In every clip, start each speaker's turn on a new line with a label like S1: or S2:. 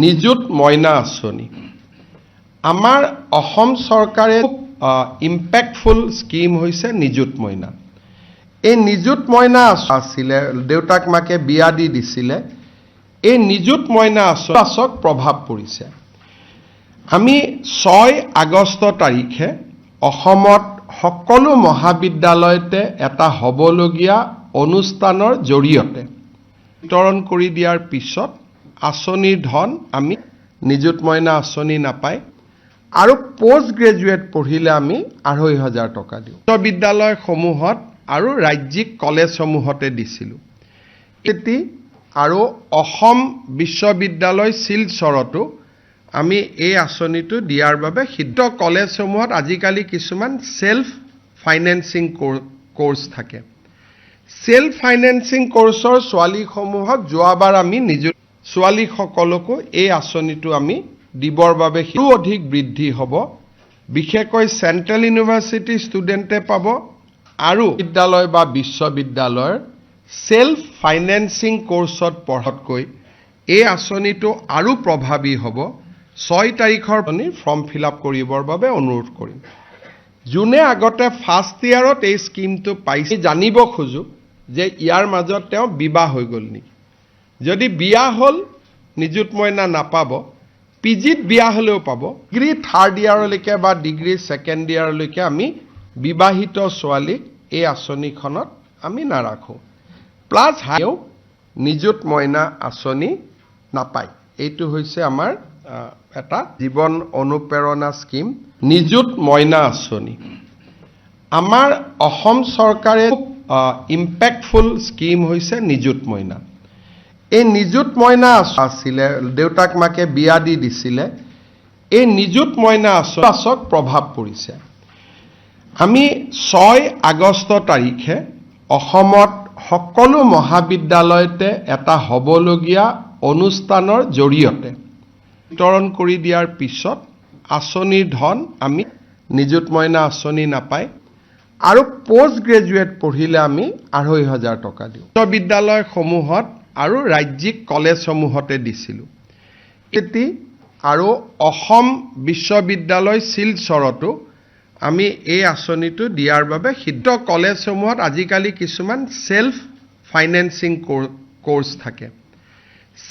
S1: নিযুত মইনা আঁচনি আমাৰ অসম চৰকাৰে ইম্পেক্টফুল স্কিম হৈছে নিযুত মইনা। এই নিযুত মইনা আছিলে দেউতাক মাকে বিয়া দি দিছিলে। এই নিযুত মইনা আঁচনি প্ৰভাৱ পৰিছে। আমি 6 আগষ্ট তাৰিখে অসমত সকলো মহাবিদ্যালয়তে এটা হ'বলগীয়া অনুষ্ঠানৰ জৰিয়তে বিতৰণ কৰি দিয়াৰ পিছত আঁচনিৰ ধন আমি নিযুত মইনা আঁচনি নাপায় আৰু পোষ্ট গ্ৰেজুৱেট পঢ়িলে আমি ২৫০০ টকা দিওঁ। বিশ্ববিদ্যালয়সমূহত আৰু ৰাজ্যিক কলেজসমূহতে দিছিলোঁ। এটি আৰু অসম বিশ্ববিদ্যালয় শিলচৰতো আমি এই আঁচনিটো দিয়াৰ বাবে সিদ্ধ কলেজসমূহত আজিকালি কিছুমান সেলফ ফাইনেন্সিং কোৰ্স থাকে। সেলফ ফাইনেন্সিং কোৰ্সৰ ছোৱালীসমূহক যোৱাবাৰ আমি নিযুত ছোৱালীসকলকো এই আঁচনিটো আমি দিবৰ বাবে অধিক বৃদ্ধি হ'ব। বিশেষকৈ চেণ্ট্ৰেল ইউনিভাৰ্চিটি ষ্টুডেণ্টে পাব আৰু বিদ্যালয় বা বিশ্ববিদ্যালয়ৰ সেলফ ফাইনেন্সিং কোৰ্সত পঢ়াতকৈ এই আঁচনিটো আৰু প্ৰভাৱী হ'ব। 6 তাৰিখৰ ফৰ্ম ফিল আপ কৰিবৰ বাবে অনুৰোধ কৰিম। যোনে আগতে ফাৰ্ষ্ট ইয়াৰত এই স্কিমটো পাইছে জানিব খোজো যে ইয়াৰ মাজত তেওঁ বিবাহ হৈ গ'ল নেকি। যদি বিয়া হ'ল নিযুত মইনা নাপাব, পিজিত বিয়া হ'লেও পাব। ডিগ্ৰী 3rd ইয়াৰলৈকে বা ডিগ্ৰী 2nd ইয়াৰলৈকে আমি বিবাহিত ছোৱালীক এই আঁচনিখনত আমি নাৰাখোঁ। প্লাছ হাইও নিযুত মইনা আঁচনি নাপায়। এইটো হৈছে আমাৰ এটা জীৱন অনুপ্ৰেৰণা স্কিম নিযুত মইনা আঁচনি। আমাৰ অসম চৰকাৰে ইম্পেক্টফুল স্কিম হৈছে নিযুত মইনা। এই নিযুত মইনা আছিলে দেউতাক মাকে বিয়া দি দিছিলে। এই নিযুত মইনা আঁচনি প্ৰভাৱ পৰিছে। আমি 6 আগষ্ট তাৰিখে অসমত সকলো মহাবিদ্যালয়তে এটা হ'বলগীয়া অনুষ্ঠানৰ জৰিয়তে বিতৰণ কৰি দিয়াৰ পিছত আঁচনিৰ ধন আমি নিযুত মইনা আঁচনি নাপায় আৰু পোষ্ট গ্ৰেজুৱেট পঢ়িলে আমি ২৫০০ টকা দিওঁ। বিশ্ববিদ্যালয়সমূহত আৰু ৰাজ্যিক কলেজসমূহতে দিছিলোঁ। এটি আৰু অসম বিশ্ববিদ্যালয় শিলচৰতো আমি এই আঁচনিটো দিয়াৰ বাবে সিদ্ধ কলেজসমূহত আজিকালি কিছুমান সেলফ ফাইনেন্সিং কোৰ্স থাকে।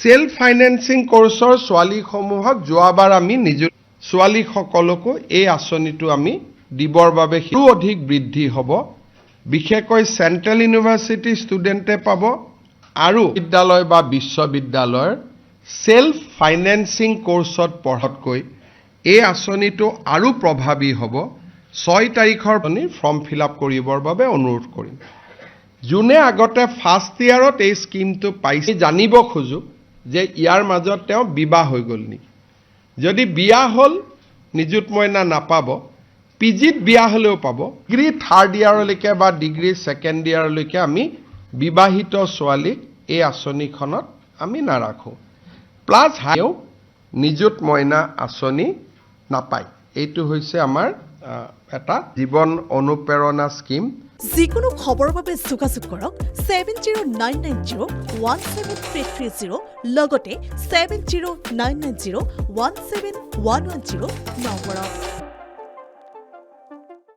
S1: সেলফ ফাইনেন্সিং কোৰ্সৰ ছোৱালীসমূহক যোৱাবাৰ আমি নিযুত ছোৱালীসকলকো এই আঁচনিটো আমি দিবৰ বাবে অধিক বৃদ্ধি হ'ব। বিশেষকৈ চেণ্ট্ৰেল ইউনিভাৰ্চিটি ষ্টুডেণ্টে পাব আৰু বিদ্যালয় বা বিশ্ববিদ্যালয়ৰ সেলফ ফাইনেন্সিং কোৰ্সত পঢ়াতকৈ এই আঁচনিটো আৰু প্ৰভাৱী হ'ব। 6 তাৰিখৰ ফৰ্ম ফিল আপ কৰিবৰ বাবে অনুৰোধ কৰিম। যোনে আগতে ফাৰ্ষ্ট ইয়াৰত এই স্কিমটো পাইছে জানিব খোজো যে ইয়াৰ মাজত তেওঁ বিবাহ হৈ গ'ল নেকি। যদি বিয়া হ'ল নিযুত মইনা নাপাব, পিজিত বিয়া হ'লেও পাব। ডিগ্ৰী 3rd ইয়াৰলৈকে বা ডিগ্ৰী 2nd ইয়াৰলৈকে আমি বিবাহিত ছোৱালীক এই আঁচনিখনত আমি নাৰাখোঁ। প্লাছ হাইও নিযুত মইনা আঁচনি নাপায়। এইটো হৈছে আমাৰ এটা জীৱন অনুপ্ৰেৰণা স্কিম।
S2: যিকোনো খবৰৰ বাবে যোগাযোগ কৰক 7099017330 লগতে 7099017110 নম্বৰত।